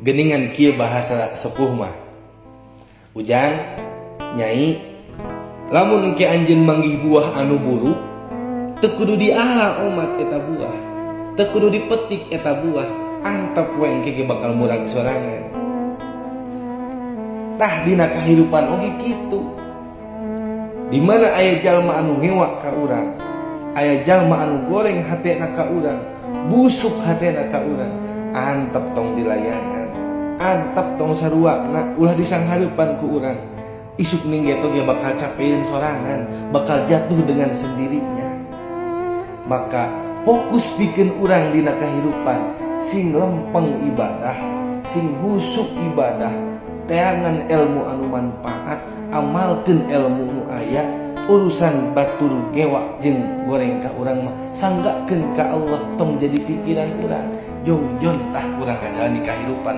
geningan kieu bahasa sepuh mah. Ujang nyai, lamun engke anjeun manggih buah anu buruk, teu kudu diala omat eta buah, teu kudu dipetik eta buah, antep we engke ge bakal murag sorangan. Tah dina kahirupan oge kitu. Di mana aya jalma anu ngewak ka urang, aya jalma anu goreng hatena ka urang, busuk hatena ka urang, antep tong dilayanan, antep tong saruakna ulah disanghareupan ku urang. Isuk ningge ge bakal capein sorangan, bakal jatuh dengan sendirinya. Maka fokus bikin urang dina kahirupan, sing lempeng ibadah, sing husuk ibadah, teangan ilmu anu manfaat, amalkeun ilmu nu aya, urusan batur ngewak jeung goreng ka urang mah sanggakeun ka Allah tong jadi pikiran urang. Jongjon tah urang kajalani kahirupan.